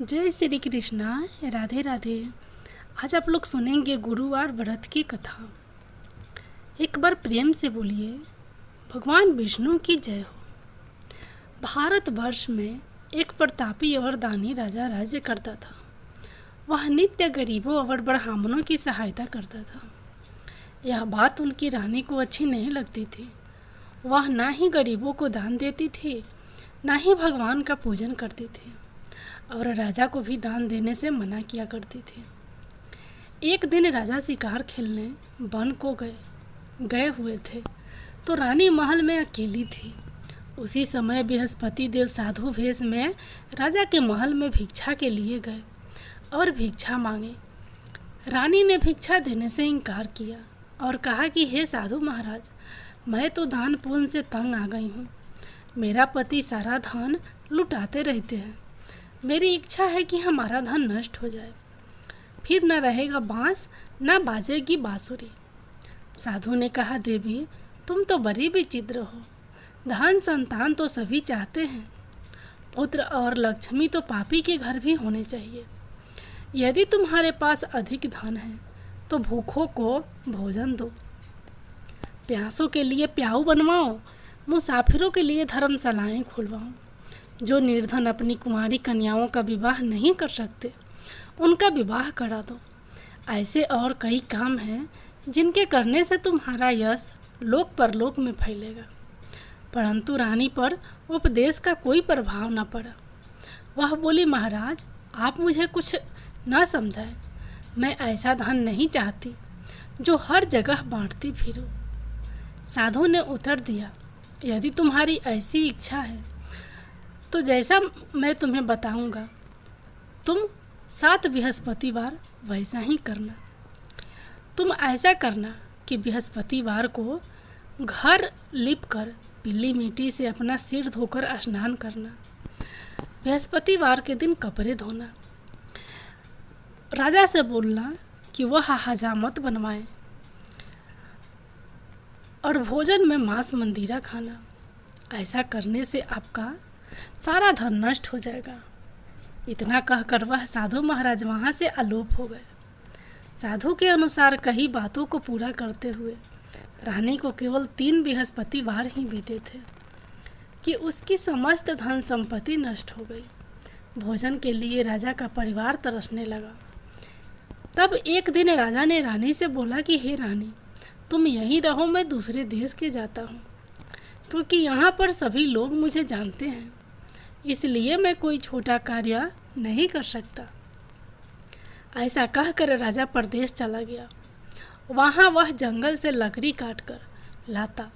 जय श्री कृष्णा। राधे राधे। आज आप लोग सुनेंगे गुरुवार व्रत की कथा। एक बार प्रेम से बोलिए, भगवान विष्णु की जय हो। भारतवर्ष में एक प्रतापी और दानी राजा राज्य करता था। वह नित्य गरीबों और ब्राह्मणों की सहायता करता था। यह बात उनकी रानी को अच्छी नहीं लगती थी। वह ना ही गरीबों को दान देती थी, ना ही भगवान का पूजन करती थी, और राजा को भी दान देने से मना किया करती थी। एक दिन राजा शिकार खेलने वन को गए हुए थे, तो रानी महल में अकेली थी। उसी समय बृहस्पति देव साधु वेश में राजा के महल में भिक्षा के लिए गए और भिक्षा मांगे। रानी ने भिक्षा देने से इनकार किया और कहा कि हे साधु महाराज, मैं तो दान पुण्य से तंग आ गई हूँ। मेरा पति सारा धन लुटाते रहते हैं। मेरी इच्छा है कि हमारा धन नष्ट हो जाए, फिर न रहेगा बांस न बाजेगी बांसुरी। साधु ने कहा, देवी तुम तो बड़ी विचित्र हो। धन संतान तो सभी चाहते हैं, पुत्र और लक्ष्मी तो पापी के घर भी होने चाहिए। यदि तुम्हारे पास अधिक धन है तो भूखों को भोजन दो, प्यासों के लिए प्याऊ बनवाओ, मुसाफिरों के लिए धर्मशालाएं खुलवाओ। जो निर्धन अपनी कुमारी कन्याओं का विवाह नहीं कर सकते, उनका विवाह करा दो। ऐसे और कई काम हैं जिनके करने से तुम्हारा यश लोक परलोक में फैलेगा। परंतु रानी पर उपदेश का कोई प्रभाव न पड़ा। वह बोली, महाराज आप मुझे कुछ न समझाएं। मैं ऐसा धन नहीं चाहती जो हर जगह बांटती फिरूं। साधु ने उत्तर दिया, यदि तुम्हारी ऐसी इच्छा है तो जैसा मैं तुम्हें बताऊंगा तुम 7 बृहस्पतिवार वैसा ही करना। तुम ऐसा करना कि बृहस्पतिवार को घर लिपकर पीली मिट्टी से अपना सिर धोकर स्नान करना। बृहस्पतिवार के दिन कपड़े धोना। राजा से बोलना कि वह हजामत बनवाए और भोजन में मांस मंदिरा खाना। ऐसा करने से आपका सारा धन नष्ट हो जाएगा। इतना कहकर वह साधु महाराज वहाँ से अलोप हो गए। साधु के अनुसार कई बातों को पूरा करते हुए रानी को केवल 3 बृहस्पतिवार ही बीते थे कि उसकी समस्त धन संपत्ति नष्ट हो गई। भोजन के लिए राजा का परिवार तरसने लगा। तब एक दिन राजा ने रानी से बोला कि हे रानी, तुम यहीं रहो, मैं दूसरे देश के जाता हूँ, क्योंकि यहाँ पर सभी लोग मुझे जानते हैं, इसलिए मैं कोई छोटा कार्य नहीं कर सकता। ऐसा कहकर राजा परदेश चला गया। वहाँ वह जंगल से लकड़ी काटकर लाता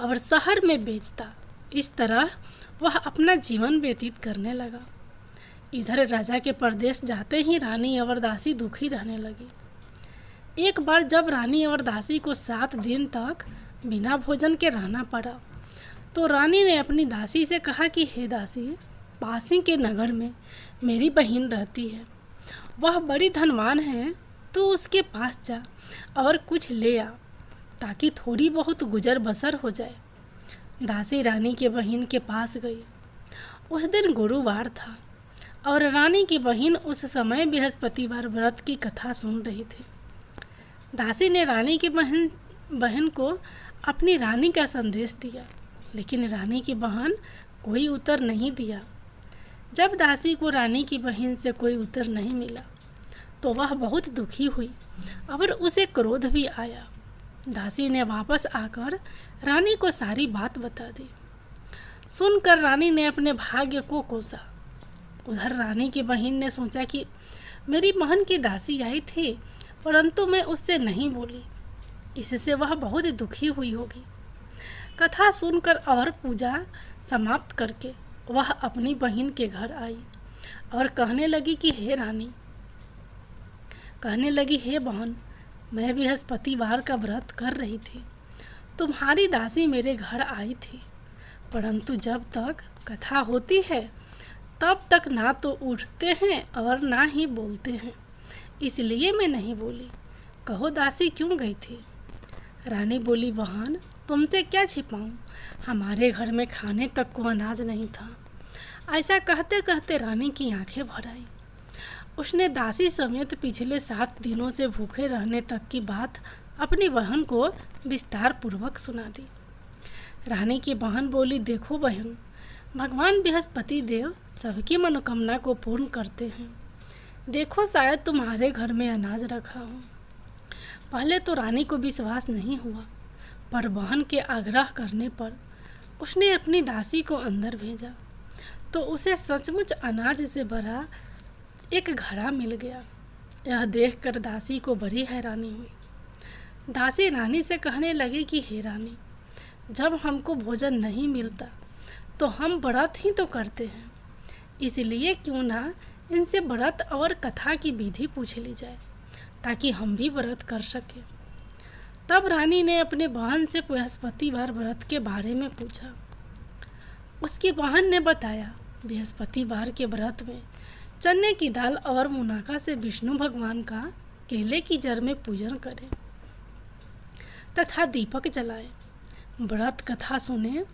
और शहर में बेचता। इस तरह वह अपना जीवन व्यतीत करने लगा। इधर राजा के परदेश जाते ही रानी और दासी दुखी रहने लगी। एक बार जब रानी और दासी को 7 दिन तक बिना भोजन के रहना पड़ा, तो रानी ने अपनी दासी से कहा कि हे दासी, पास ही के नगर में मेरी बहन रहती है। वह बड़ी धनवान है, तो उसके पास जा और कुछ ले आ, ताकि थोड़ी बहुत गुजर बसर हो जाए। दासी रानी के बहन के पास गई। उस दिन गुरुवार था और रानी की बहन उस समय बृहस्पतिवार व्रत की कथा सुन रही थी। दासी ने रानी की बहन को अपनी रानी का संदेश दिया, लेकिन रानी की बहन कोई उत्तर नहीं दिया। जब दासी को रानी की बहन से कोई उत्तर नहीं मिला, तो वह बहुत दुखी हुई और उसे क्रोध भी आया। दासी ने वापस आकर रानी को सारी बात बता दी। सुनकर रानी ने अपने भाग्य को कोसा। उधर रानी की बहन ने सोचा कि मेरी बहन की दासी आई थी, परंतु मैं उससे नहीं बोली, इससे वह बहुत दुखी हुई होगी। कथा सुनकर और पूजा समाप्त करके वह अपनी बहन के घर आई और कहने लगी हे बहन, मैं बृहस्पतिवार का व्रत कर रही थी। तुम्हारी दासी मेरे घर आई थी, परंतु जब तक कथा होती है तब तक ना तो उठते हैं और ना ही बोलते हैं, इसलिए मैं नहीं बोली। कहो दासी क्यों गई थी? रानी बोली, बहन तुमसे क्या छिपाऊं, हमारे घर में खाने तक को अनाज नहीं था। ऐसा कहते कहते रानी की आंखें भर आई। उसने दासी समेत पिछले 7 दिनों से भूखे रहने तक की बात अपनी बहन को विस्तार पूर्वक सुना दी। रानी की बहन बोली, देखो बहन, भगवान बृहस्पति देव सबकी मनोकामना को पूर्ण करते हैं। देखो, शायद तुम्हारे घर में अनाज रखा हो। पहले तो रानी को विश्वास नहीं हुआ, पर बहन के आग्रह करने पर उसने अपनी दासी को अंदर भेजा तो उसे सचमुच अनाज से भरा एक घड़ा मिल गया। यह देखकर दासी को बड़ी हैरानी हुई। दासी रानी से कहने लगी कि हे रानी, जब हमको भोजन नहीं मिलता तो हम व्रत ही तो करते हैं, इसलिए क्यों ना इनसे व्रत और कथा की विधि पूछ ली जाए ताकि हम भी व्रत कर सकें। तब रानी ने अपने बहन से बृहस्पतिवार व्रत के बारे में पूछा। उसकी बहन ने बताया, बृहस्पतिवार के व्रत में चने की दाल और मुनाका से विष्णु भगवान का केले की जड़ में पूजन करें तथा दीपक जलाएं, व्रत कथा सुने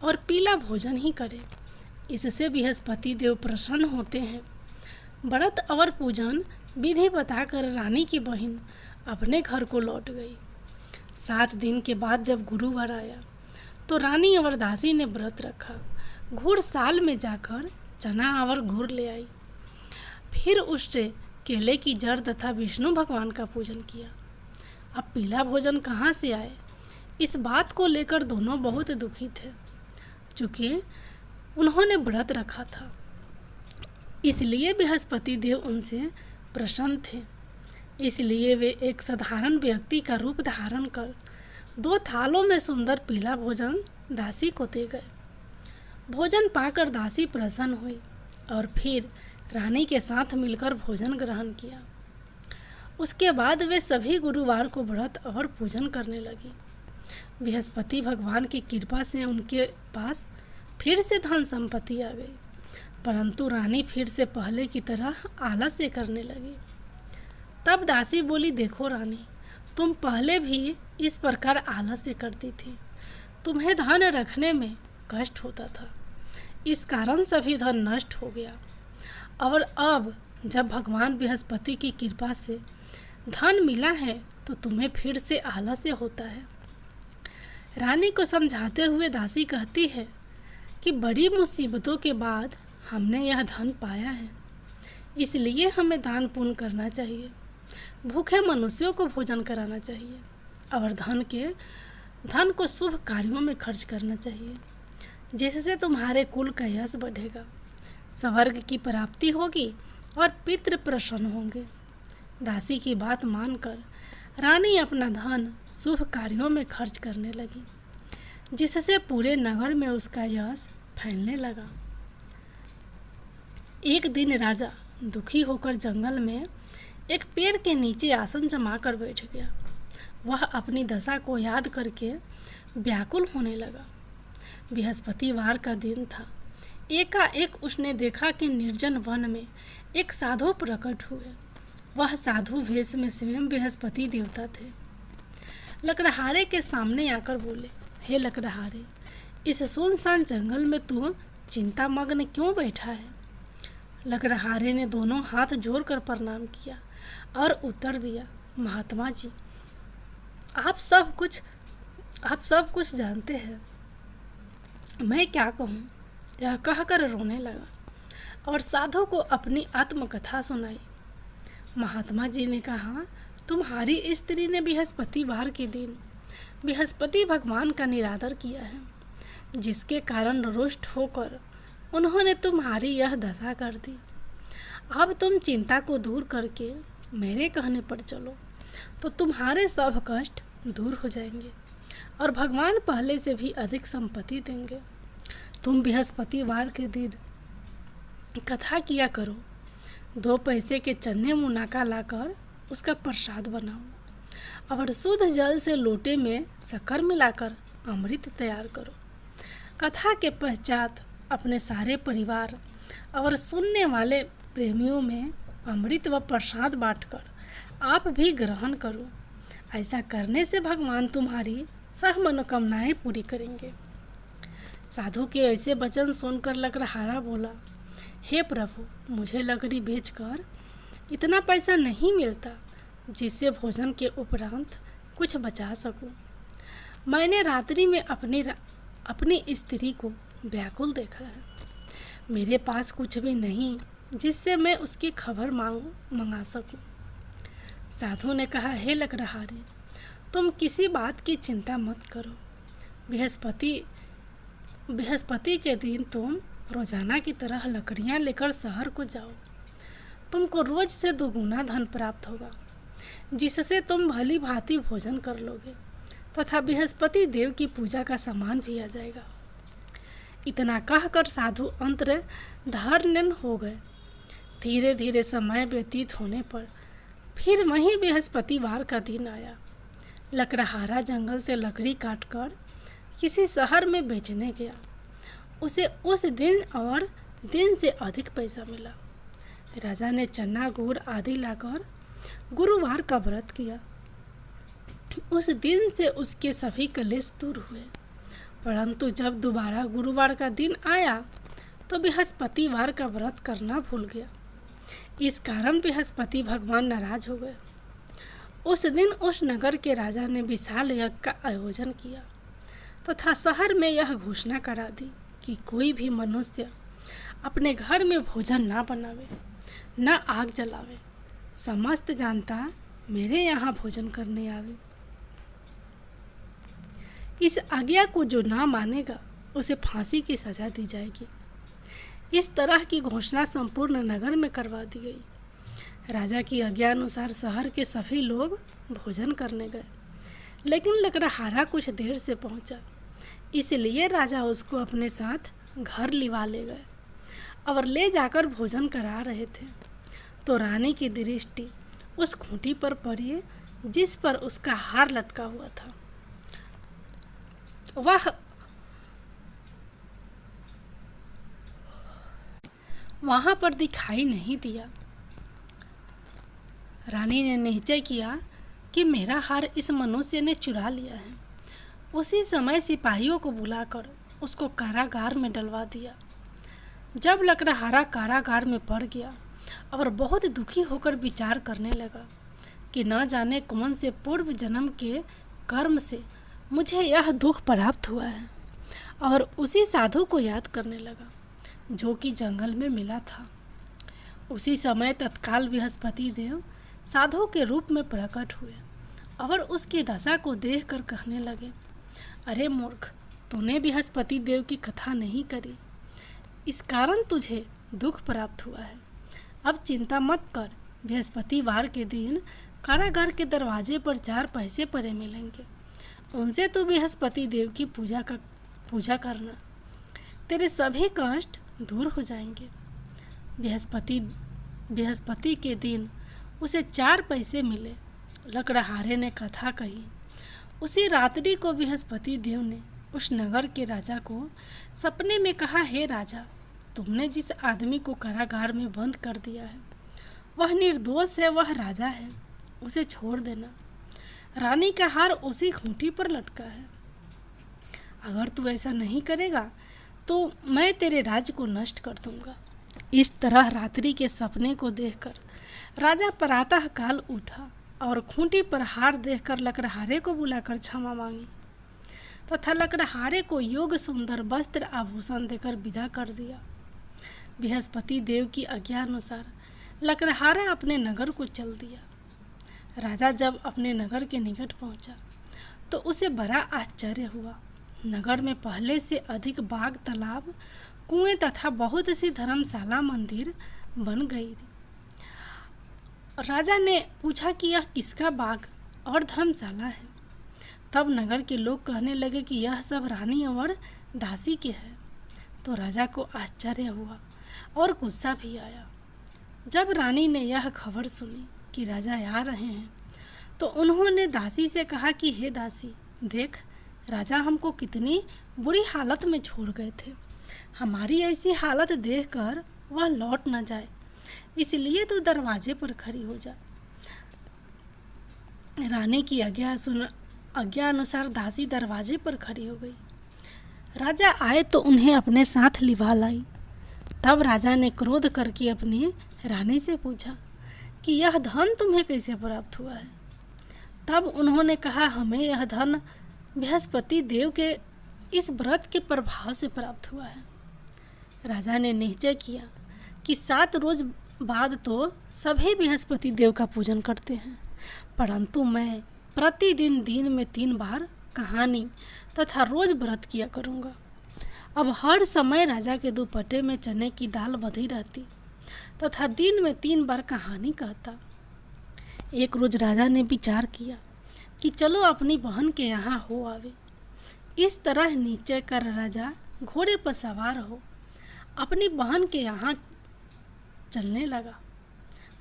और पीला भोजन ही करें। इससे बृहस्पति देव प्रसन्न होते हैं। व्रत और पूजन विधि बताकर रानी की बहन अपने घर को लौट गई। 7 दिन के बाद जब गुरुवार आया तो रानी और दासी ने व्रत रखा। घुड़साल में जाकर चना और गुड़ ले आई, फिर उससे केले की जड़ तथा विष्णु भगवान का पूजन किया। अब पीला भोजन कहाँ से आए, इस बात को लेकर दोनों बहुत दुखी थे, चूँकि उन्होंने व्रत रखा था। इसलिए बृहस्पति देव उनसे प्रसन्न थे। इसलिए वे एक साधारण व्यक्ति का रूप धारण कर 2 थालों में सुंदर पीला भोजन दासी को दे गए। भोजन पाकर दासी प्रसन्न हुई और फिर रानी के साथ मिलकर भोजन ग्रहण किया। उसके बाद वे सभी गुरुवार को व्रत और पूजन करने लगी। बृहस्पति भगवान की कृपा से उनके पास फिर से धन संपत्ति आ गई, परंतु रानी फिर से पहले की तरह आलस्य करने लगी। तब दासी बोली, देखो रानी, तुम पहले भी इस प्रकार आलस्य करती थी। तुम्हें धन रखने में कष्ट होता था, इस कारण सभी धन नष्ट हो गया। और अब जब भगवान बृहस्पति की कृपा से धन मिला है तो तुम्हें फिर से आलस्य होता है। रानी को समझाते हुए दासी कहती है कि बड़ी मुसीबतों के बाद हमने यह धन पाया है, इसलिए हमें दान पुण्य करना चाहिए, भूखे मनुष्यों को भोजन कराना चाहिए और धन को शुभ कार्यों में खर्च करना चाहिए, जिससे तुम्हारे कुल का यश बढ़ेगा, स्वर्ग की प्राप्ति होगी और पितृ प्रसन्न होंगे। दासी की बात मानकर रानी अपना धन शुभ कार्यों में खर्च करने लगी, जिससे पूरे नगर में उसका यश फैलने लगा। एक दिन राजा दुखी होकर जंगल में एक पेड़ के नीचे आसन जमा कर बैठ गया। वह अपनी दशा को याद करके व्याकुल होने लगा। बृहस्पतिवार का दिन था। एकाएक उसने देखा कि निर्जन वन में एक साधु प्रकट हुए। वह साधु वेश में स्वयं बृहस्पति देवता थे। लकड़हारे के सामने आकर बोले, हे लकड़हारे, इस सुनसान जंगल में तू चिंता मग्न क्यों बैठा है? लकड़हारे ने दोनों हाथ जोड़कर प्रणाम किया और उत्तर दिया, महात्मा जी, आप सब कुछ जानते हैं, मैं क्या कहूँ? यह कहकर रोने लगा और साधु को अपनी आत्मकथा सुनाई। महात्मा जी ने कहा, तुम्हारी स्त्री ने बृहस्पतिवार के दिन बृहस्पति भगवान का निरादर किया है, जिसके कारण रुष्ट होकर उन्होंने तुम्हारी यह दशा कर दी। अब तुम चिंता को दूर करके मेरे कहने पर चलो तो तुम्हारे सब कष्ट दूर हो जाएंगे और भगवान पहले से भी अधिक संपत्ति देंगे। तुम बृहस्पतिवार के दिन कथा किया करो, 2 पैसे के चने मुनाका लाकर उसका प्रसाद बनाओ और शुद्ध जल से लोटे में शक्कर मिलाकर अमृत तैयार करो। कथा के पश्चात अपने सारे परिवार और सुनने वाले प्रेमियों में अमृत व प्रसाद बांटकर आप भी ग्रहण करो। ऐसा करने से भगवान तुम्हारी सब मनोकामनाएं पूरी करेंगे। साधु के ऐसे वचन सुनकर लकड़हारा बोला, हे प्रभु, मुझे लकड़ी बेचकर इतना पैसा नहीं मिलता जिससे भोजन के उपरांत कुछ बचा सकूं। मैंने रात्रि में अपनी स्त्री को व्याकुल देखा है। मेरे पास कुछ भी नहीं जिससे मैं उसकी खबर मंगा सकूं। साधु ने कहा, हे लकड़हारे, तुम किसी बात की चिंता मत करो। बृहस्पति के दिन तुम रोजाना की तरह लकड़ियां लेकर शहर को जाओ। तुमको रोज से दोगुना धन प्राप्त होगा, जिससे तुम भली भांति भोजन कर लोगे तथा बृहस्पति देव की पूजा का सामान भी आ जाएगा। इतना कहकर साधु अंतर्धान हो गए। धीरे धीरे समय व्यतीत होने पर फिर वहीं बृहस्पतिवार का दिन आया। लकड़हारा जंगल से लकड़ी काटकर किसी शहर में बेचने गया। उसे उस दिन और दिन से अधिक पैसा मिला। राजा ने चना गुड़ आदि लाकर गुरुवार का व्रत किया। उस दिन से उसके सभी कलेश दूर हुए। परंतु जब दोबारा गुरुवार का दिन आया तो बृहस्पतिवार का व्रत करना भूल गया। इस कारण बृहस्पति भगवान नाराज हो गए। उस दिन उस नगर के राजा ने विशाल यज्ञ का आयोजन किया तथा शहर में यह घोषणा करा दी कि कोई भी मनुष्य अपने घर में भोजन ना बनावे, न आग जलावे। समस्त जनता मेरे यहाँ भोजन करने आवे। इस आज्ञा को जो ना मानेगा उसे फांसी की सजा दी जाएगी। इस तरह की घोषणा संपूर्ण नगर में करवा दी गई। राजा की आज्ञा अनुसार शहर के सभी लोग भोजन करने गए, लेकिन लकड़हारा कुछ देर से पहुंचा, इसलिए राजा उसको अपने साथ घर लिवा ले गए और ले जाकर भोजन करा रहे थे तो रानी की दृष्टि उस खूंटी पर पड़ी जिस पर उसका हार लटका हुआ था। वहां पर दिखाई नहीं दिया। रानी ने निश्चय किया कि मेरा हार इस मनुष्य ने चुरा लिया है। उसी समय सिपाहियों को बुलाकर उसको कारागार में डलवा दिया। जब लकड़हारा कारागार में पड़ गया और बहुत दुखी होकर विचार करने लगा कि न जाने कौन से पूर्व जन्म के कर्म से मुझे यह दुख प्राप्त हुआ है, और उसी साधु को याद करने लगा जो कि जंगल में मिला था। उसी समय तत्काल बृहस्पति देव साधु के रूप में प्रकट हुए और उसकी दशा को देखकर कहने लगे, अरे मूर्ख, तूने बृहस्पति देव की कथा नहीं करी, इस कारण तुझे दुख प्राप्त हुआ है। अब चिंता मत कर। बृहस्पतिवार के दिन कारागार के दरवाजे पर 4 पैसे पड़े मिलेंगे, उनसे तू बृहस्पति देव की पूजा करना, तेरे सभी कष्ट दूर हो जाएंगे। बृहस्पति के दिन उसे 4 पैसे मिले। लकड़हारे ने कथा कही। उसी रात्रि को बृहस्पति देव ने उस नगर के राजा को सपने में कहा, हे राजा, तुमने जिस आदमी को कारागार में बंद कर दिया है वह निर्दोष है, वह राजा है, उसे छोड़ देना। रानी का हार उसी खूंटी पर लटका है। अगर तू ऐसा नहीं करेगा तो मैं तेरे राज्य को नष्ट कर दूंगा। इस तरह रात्रि के सपने को देखकर राजा प्रातः काल उठा और खूंटी पर हार देखकर लकड़हारे को बुलाकर क्षमा मांगी तथा लकड़हारे को योग्य सुंदर वस्त्र आभूषण देकर विदा कर दिया। बृहस्पति देव की आज्ञा अनुसार लकड़हारा अपने नगर को चल दिया। राजा जब अपने नगर के निकट पहुंचा तो उसे बड़ा आश्चर्य हुआ। नगर में पहले से अधिक बाग, तालाब, कुएं तथा बहुत सी धर्मशाला, मंदिर बन गई। राजा ने पूछा कि यह किसका बाग और धर्मशाला है। तब नगर के लोग कहने लगे कि यह सब रानी और दासी के है। तो राजा को आश्चर्य हुआ और गुस्सा भी आया। जब रानी ने यह खबर सुनी कि राजा आ रहे हैं तो उन्होंने दासी से कहा कि हे दासी, देख, राजा हमको कितनी बुरी हालत में छोड़ गए थे। हमारी ऐसी हालत देखकर वह लौट न जाए, इसलिए तू दरवाजे पर खड़ी हो जा। रानी की आज्ञा अनुसार दासी दरवाजे पर खड़ी हो गई। राजा आए तो उन्हें अपने साथ लिवा लाई। तब राजा ने क्रोध करके अपनी रानी से पूछा कि यह धन तुम्हें कैसे प्राप्त हुआ है। तब उन्होंने कहा, हमें यह धन बृहस्पति देव के इस व्रत के प्रभाव से प्राप्त हुआ है। राजा ने निश्चय किया कि 7 रोज बाद तो सभी बृहस्पति देव का पूजन करते हैं, परंतु मैं प्रतिदिन दिन में 3 बार कहानी तथा रोज व्रत किया करूँगा। अब हर समय राजा के दुपट्टे में चने की दाल बंधी रहती तथा दिन में 3 बार कहानी कहता। एक रोज राजा ने विचार किया कि चलो अपनी बहन के यहाँ हो आवे। इस तरह निश्चय कर राजा घोड़े पर सवार हो अपनी बहन के यहाँ चलने लगा।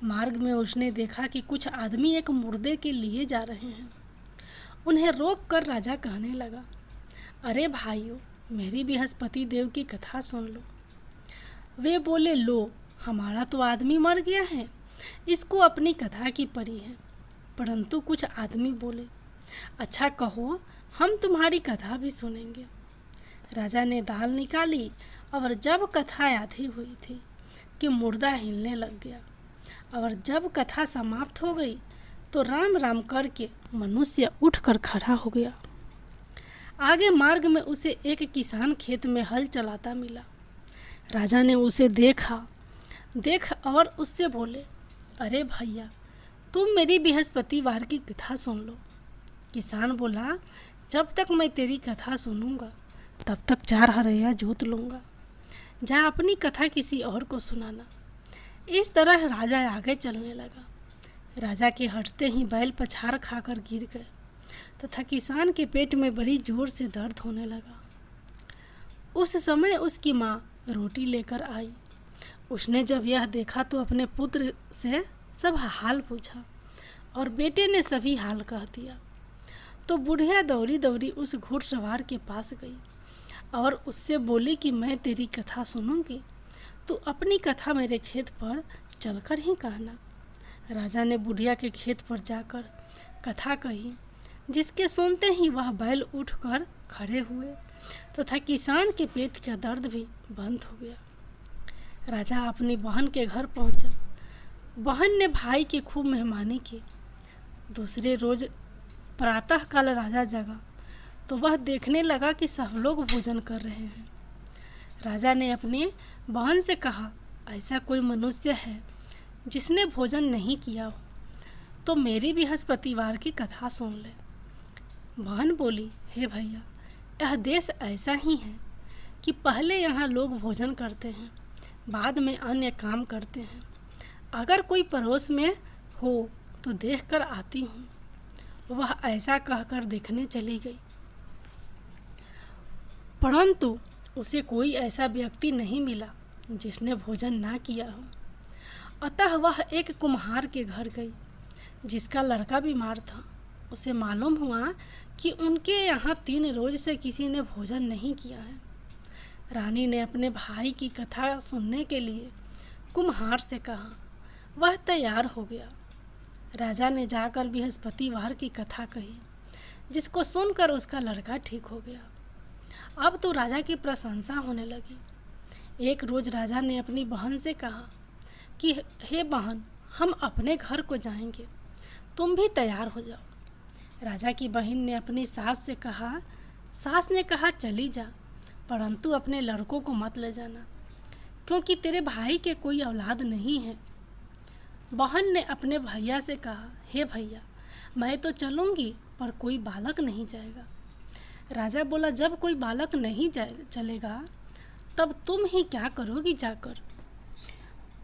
मार्ग में उसने देखा कि कुछ आदमी एक मुर्दे के लिए जा रहे हैं। उन्हें रोक कर राजा कहने लगा, अरे भाइयों, मेरी बृहस्पति देव की कथा सुन लो। वे बोले, लो, हमारा तो आदमी मर गया है, इसको अपनी कथा की पड़ी है। परंतु कुछ आदमी बोले, अच्छा कहो, हम तुम्हारी कथा भी सुनेंगे। राजा ने दाल निकाली और जब कथा आधी हुई थी कि मुर्दा हिलने लग गया, और जब कथा समाप्त हो गई तो राम राम करके मनुष्य उठकर खड़ा हो गया। आगे मार्ग में उसे एक किसान खेत में हल चलाता मिला। राजा ने उसे देख और उससे बोले, अरे भैया, तुम मेरी बृहस्पतिवार की कथा सुन लो। किसान बोला, जब तक मैं तेरी कथा सुनूंगा तब तक 4 हरैया जोत लूँगा। जा अपनी कथा किसी और को सुनाना। इस तरह राजा आगे चलने लगा। राजा के हटते ही बैल पछाड़ खाकर गिर गए तथा किसान के पेट में बड़ी जोर से दर्द होने लगा। उस समय उसकी माँ रोटी लेकर आई। उसने जब यह देखा तो अपने पुत्र से सब हाल पूछा और बेटे ने सभी हाल कह दिया। तो बुढ़िया दौड़ी दौड़ी उस घुड़सवार के पास गई और उससे बोली कि मैं तेरी कथा सुनूंगी, तू अपनी कथा मेरे खेत पर चलकर ही कहना। राजा ने बुढ़िया के खेत पर जाकर कथा कही, जिसके सुनते ही वह बैल उठकर खड़े हुए तथा किसान के पेट का दर्द भी बंद हो गया। राजा अपनी बहन के घर पहुंचा। बहन ने भाई की खूब मेहमानी की। दूसरे रोज प्रातःकाल राजा जगा तो वह देखने लगा कि सब लोग भोजन कर रहे हैं। राजा ने अपनी बहन से कहा, ऐसा कोई मनुष्य है जिसने भोजन नहीं किया हो तो मेरी बृहस्पतिवार की कथा सुन ले। बहन बोली, हे भैया, यह देश ऐसा ही है कि पहले यहाँ लोग भोजन करते हैं, बाद में अन्य काम करते हैं। अगर कोई पड़ोस में हो तो देखकर आती हूँ। वह ऐसा कहकर देखने चली गई, परंतु उसे कोई ऐसा व्यक्ति नहीं मिला जिसने भोजन ना किया हो। अतः वह एक कुम्हार के घर गई जिसका लड़का बीमार था। उसे मालूम हुआ कि उनके यहाँ 3 रोज से किसी ने भोजन नहीं किया है। रानी ने अपने भाई की कथा सुनने के लिए कुम्हार से कहा। वह तैयार हो गया। राजा ने जाकर बृहस्पतिवार की कथा कही, जिसको सुनकर उसका लड़का ठीक हो गया। अब तो राजा की प्रशंसा होने लगी। एक रोज राजा ने अपनी बहन से कहा कि हे बहन, हम अपने घर को जाएंगे, तुम भी तैयार हो जाओ। राजा की बहन ने अपनी सास ने कहा चली जा, परंतु अपने लड़कों को मत ले जाना, क्योंकि तेरे भाई के कोई औलाद नहीं है। बहन ने अपने भैया से कहा, हे भैया, मैं तो चलूँगी पर कोई बालक नहीं जाएगा। राजा बोला, जब कोई बालक नहीं चलेगा तब तुम ही क्या करोगी जाकर।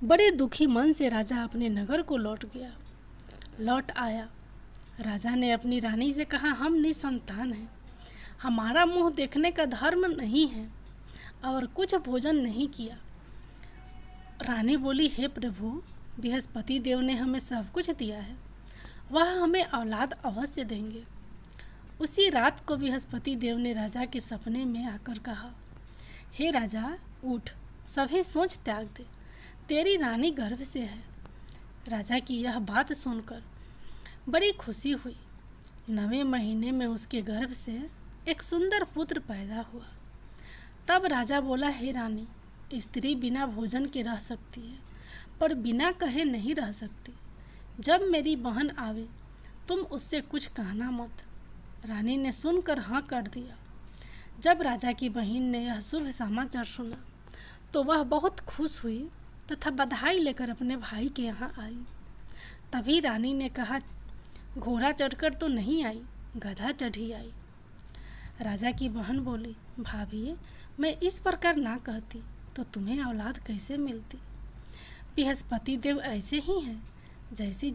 बड़े दुखी मन से राजा अपने नगर को लौट आया। राजा ने अपनी रानी से कहा, हम निसंतान हैं, हमारा मुंह देखने का धर्म नहीं है और कुछ भोजन नहीं किया। रानी बोली, हे प्रभु, बृहस्पति देव ने हमें सब कुछ दिया है, वह हमें औलाद अवश्य देंगे। उसी रात को बृहस्पति देव ने राजा के सपने में आकर कहा, हे राजा, उठ, सभी सोच त्याग दे, तेरी रानी गर्भ से है। राजा की यह बात सुनकर बड़ी खुशी हुई। 9वें महीने में उसके गर्भ से एक सुंदर पुत्र पैदा हुआ। तब राजा बोला, हे रानी, स्त्री बिना भोजन के रह सकती है, पर बिना कहे नहीं रह सकती। जब मेरी बहन आवे तुम उससे कुछ कहना मत। रानी ने सुनकर हाँ कर दिया। जब राजा की बहन ने यह शुभ समाचार सुना तो वह बहुत खुश हुई तथा बधाई लेकर अपने भाई के यहाँ आई। तभी रानी ने कहा, घोड़ा चढ़कर तो नहीं आई, गधा चढ़ी आई। राजा की बहन बोली, भाभी मैं इस प्रकार ना कहती तो तुम्हें औलाद कैसे मिलती। बृहस्पति देव ऐसे ही हैं, जैसे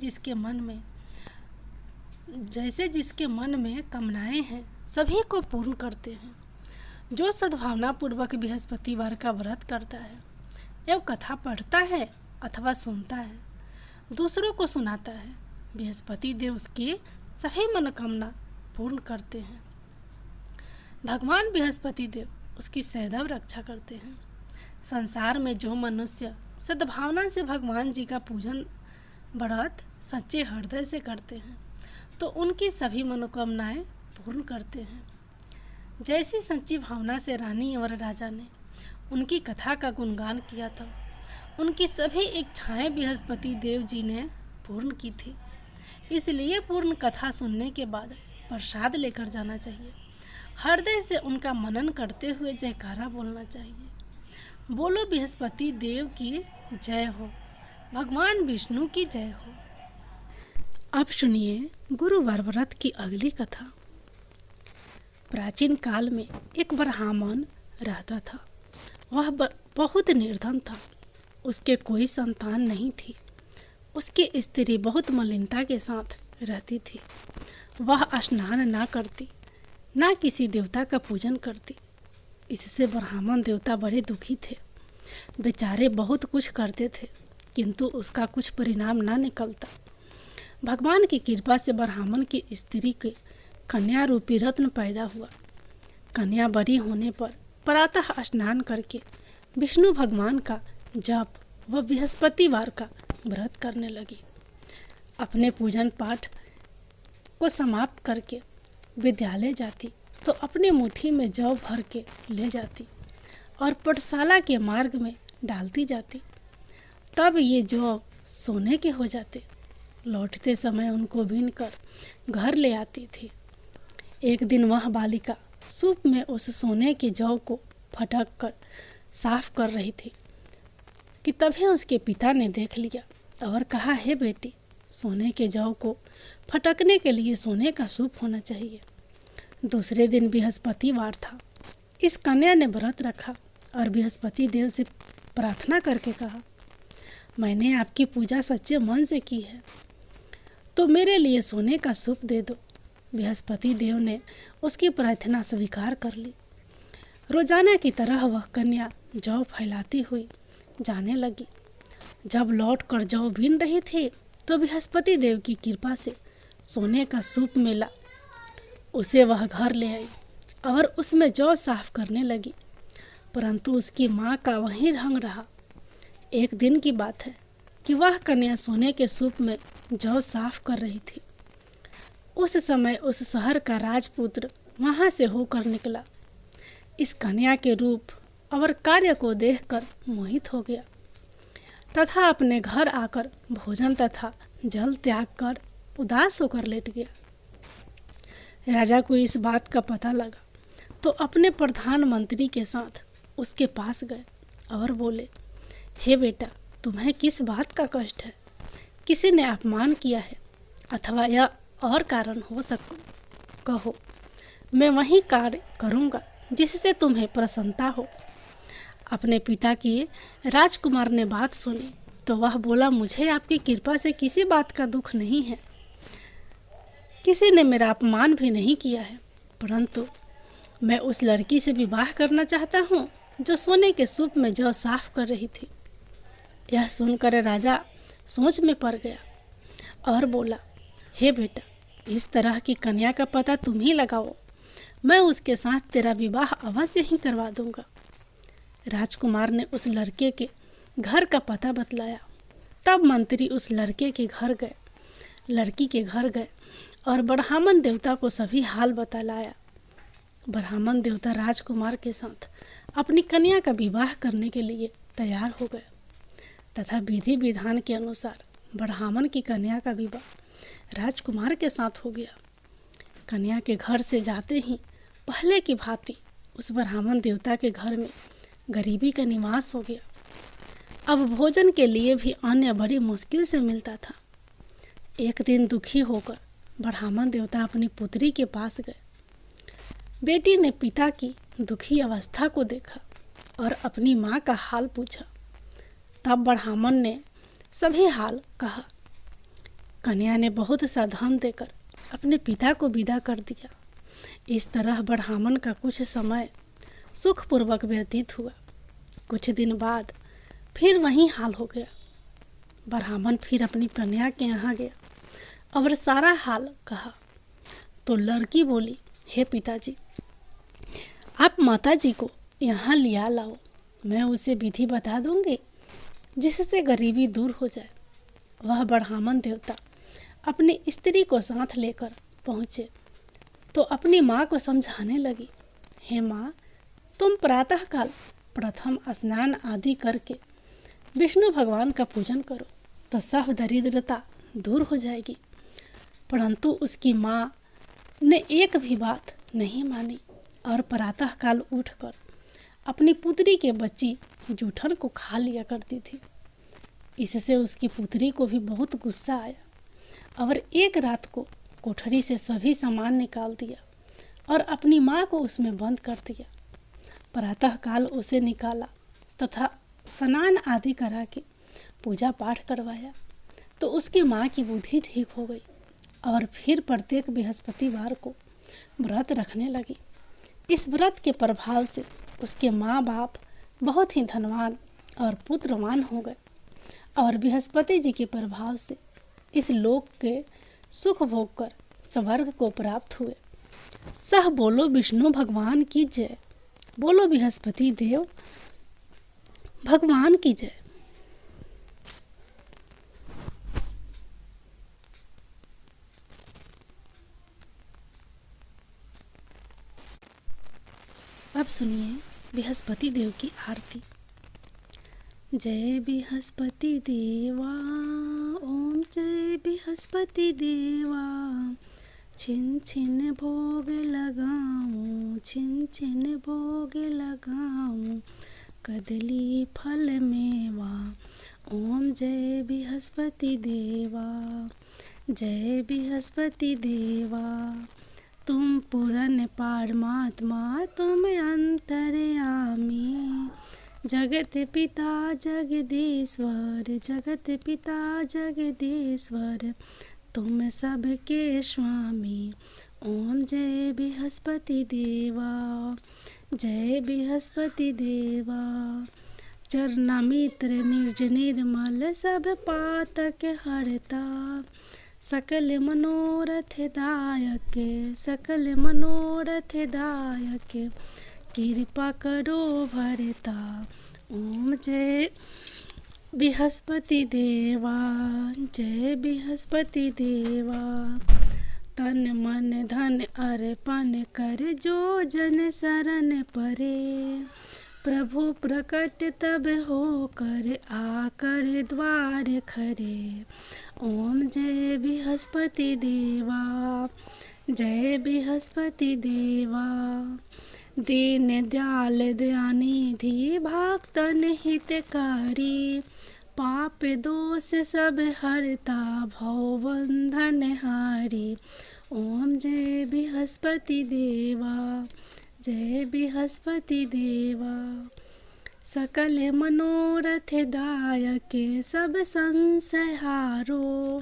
जिसके मन में कामनाएं हैं सभी को पूर्ण करते हैं। जो सद्भावना पूर्वक बृहस्पतिवार का व्रत करता है एवं कथा पढ़ता है अथवा सुनता है, दूसरों को सुनाता है, बृहस्पति देव उसकी सभी मनोकामना पूर्ण करते हैं। भगवान बृहस्पति देव उसकी सदैव रक्षा करते हैं। संसार में जो मनुष्य सद्भावना से भगवान जी का पूजन व्रत सच्चे हृदय से करते हैं तो उनकी सभी मनोकामनाएं पूर्ण करते हैं। जैसी सच्ची भावना से रानी और राजा ने उनकी कथा का गुणगान किया था, उनकी सभी इच्छाएं बृहस्पति देव जी ने पूर्ण की थी। इसलिए पूर्ण कथा सुनने के बाद प्रसाद लेकर जाना चाहिए। हृदय से उनका मनन करते हुए जयकारा बोलना चाहिए। बोलो बृहस्पति देव की जय हो, भगवान विष्णु की जय हो। अब सुनिए गुरुवार व्रत की अगली कथा। प्राचीन काल में एक ब्राह्मण रहता था। वह बहुत निर्धन था। उसके कोई संतान नहीं थी। उसकी स्त्री बहुत मलिनता के साथ रहती थी। वह स्नान ना करती, ना किसी देवता का पूजन करती। इससे ब्राह्मण देवता बड़े दुखी थे। बेचारे बहुत कुछ करते थे किंतु उसका कुछ परिणाम ना निकलता। भगवान की कृपा से ब्राह्मण की स्त्री के कन्या रूपी रत्न पैदा हुआ। कन्या बड़ी होने पर प्रातः स्नान करके विष्णु भगवान का जप व बृहस्पतिवार का व्रत करने लगी। अपने पूजन पाठ को समाप्त करके विद्यालय जाती तो अपने मुट्ठी में जौ भर के ले जाती और पाठशाला के मार्ग में डालती जाती। तब ये जौ सोने के हो जाते। लौटते समय उनको बीनकर घर ले आती थी। एक दिन वह बालिका सूप में उस सोने के जौ को फटक कर साफ कर रही थी कि तभी उसके पिता ने देख लिया और कहा, हे बेटी, सोने के जौ को फटकने के लिए सोने का सूप होना चाहिए। दूसरे दिन बृहस्पतिवार था। इस कन्या ने व्रत रखा और बृहस्पति देव से प्रार्थना करके कहा, मैंने आपकी पूजा सच्चे मन से की है तो मेरे लिए सोने का सूप दे दो। बृहस्पति देव ने उसकी प्रार्थना स्वीकार कर ली। रोजाना की तरह वह कन्या जौ फैलाती हुई जाने लगी। जब लौट कर जौ बीन रही थी तो बृहस्पति देव की कृपा से सोने का सूप मिला। उसे वह घर ले आई और उसमें जौ साफ करने लगी, परंतु उसकी माँ का वही ढंग रहा। एक दिन की बात है कि वह कन्या सोने के सूप में जौ साफ कर रही थी। उस समय उस शहर का राजपुत्र वहाँ से होकर निकला। इस कन्या के रूप और कार्य को देखकर मोहित हो गया तथा अपने घर आकर भोजन तथा जल त्याग कर उदास होकर लेट गया। राजा को इस बात का पता लगा तो अपने प्रधानमंत्री के साथ उसके पास गए और बोले, हे बेटा, तुम्हें किस बात का कष्ट है? किसी ने अपमान किया है अथवा यह और कारण हो सकता, कहो, मैं वही कार्य करूँगा जिससे तुम्हें प्रसन्नता हो। अपने पिता की राजकुमार ने बात सुनी तो वह बोला, मुझे आपकी कृपा से किसी बात का दुख नहीं है। किसी ने मेरा अपमान भी नहीं किया है, परंतु मैं उस लड़की से विवाह करना चाहता हूँ जो सोने के सूप में जौ साफ कर रही थी। यह सुनकर राजा सोच में पड़ गया और बोला, हे बेटा, इस तरह की कन्या का पता तुम ही लगाओ, मैं उसके साथ तेरा विवाह अवश्य ही करवा दूंगा। राजकुमार ने उस लड़के के घर का पता बतलाया। तब मंत्री उस लड़की के घर गए और ब्राह्मण देवता को सभी हाल बतलाया। ब्राह्मण देवता राजकुमार के साथ अपनी कन्या का विवाह करने के लिए तैयार हो गए तथा विधि विधान के अनुसार ब्राह्मण की कन्या का विवाह राजकुमार के साथ हो गया। कन्या के घर से जाते ही पहले की भांति उस ब्राह्मण देवता के घर में गरीबी का निवास हो गया। अब भोजन के लिए भी अन्न बड़ी मुश्किल से मिलता था। एक दिन दुखी होकर ब्राह्मण देवता अपनी पुत्री के पास गए। बेटी ने पिता की दुखी अवस्था को देखा और अपनी माँ का हाल पूछा। तब ब्राह्मण ने सभी हाल कहा। कन्या ने बहुत सा धन देकर अपने पिता को विदा कर दिया। इस तरह ब्राह्मण का कुछ समय सुखपूर्वक व्यतीत हुआ। कुछ दिन बाद फिर वही हाल हो गया। ब्राह्मण फिर अपनी कन्या के यहाँ गया और सारा हाल कहा। तो लड़की बोली, हे पिताजी, आप माताजी को यहाँ लिया लाओ, मैं उसे विधि बता दूंगी जिससे गरीबी दूर हो जाए। वह ब्राह्मण देवता अपनी स्त्री को साथ लेकर पहुँचे तो अपनी माँ को समझाने लगी, हे माँ, तुम प्रातःकाल प्रथम स्नान आदि करके विष्णु भगवान का पूजन करो तो सब दरिद्रता दूर हो जाएगी। परंतु उसकी माँ ने एक भी बात नहीं मानी और प्रातःकाल उठकर अपनी पुत्री के बच्ची जूठन को खा लिया करती थी। इससे उसकी पुत्री को भी बहुत गुस्सा आया और एक रात को कोठरी से सभी सामान निकाल दिया और अपनी माँ को उसमें बंद कर दिया। प्रातःकाल उसे निकाला तथा स्नान आदि करा के पूजा पाठ करवाया तो उसकी माँ की बुद्धि ठीक हो गई और फिर प्रत्येक बृहस्पतिवार को व्रत रखने लगी। इस व्रत के प्रभाव से उसके माँ बाप बहुत ही धनवान और पुत्रवान हो गए और बृहस्पति जी के प्रभाव से इस लोक के सुख भोग कर स्वर्ग को प्राप्त हुए। सह बोलो विष्णु भगवान की जय। बोलो बृहस्पति देव भगवान की जय। अब सुनिए बृहस्पति देव की आरती। जय बृहस्पति देवा, ओम जय बृहस्पति देवा, छिन छिन भोग लगाऊं, छिन छिन भोग लगाऊं, कदली फल मेवा। ओम जय बृहस्पति देवा, जय बृहस्पति देवा, तुम पूर्ण परमात्मा, तुम अंतर्यामी, जगत पिता जगदीश्वर, जगत पिता जगदीश्वर, तुम सबके स्वामी। ओम जय बृहस्पति देवा, जय बृहस्पति देवा, चरणामित्र निर्ज निर्मल सब पातक हरता, सकल मनोरथ दायक, सकल मनोरथ दायक, कृपा करो भरता। ओम जय बृहस्पति देवा, जय बृहस्पति देवा, तन मन धन अर्पण कर जो जन शरण परे, प्रभु प्रकट तब हो कर आकर द्वार खरे। ओम जय बृहस्पति देवा, जय बृहस्पति देवा, दीन दयाल दयानिधि भक्तन हितकारी, पाप दोष सब हरता भव बंधन हारी। ओम जय बृहस्पति देवा, जय बृहस्पति देवा, सकल मनोरथ दायक सब संशय हारो,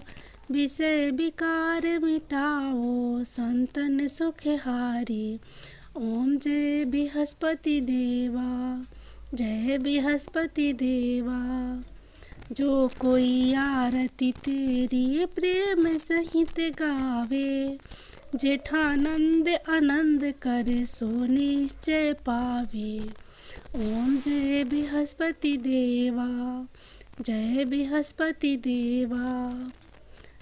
विषय विकार मिटाओ संतन सुख हारी। ओम जय बृहस्पति देवा, जय बृहस्पति देवा, जो कोई आरती तेरी प्रेम सहित गावे, जेठानंद आनंद करे सो निश्चय पावे। ओम जय बृहस्पति देवा, जय बृहस्पति देवा।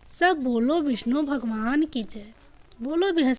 सब बोलो विष्णु भगवान की जय। बोलो बृहस्पति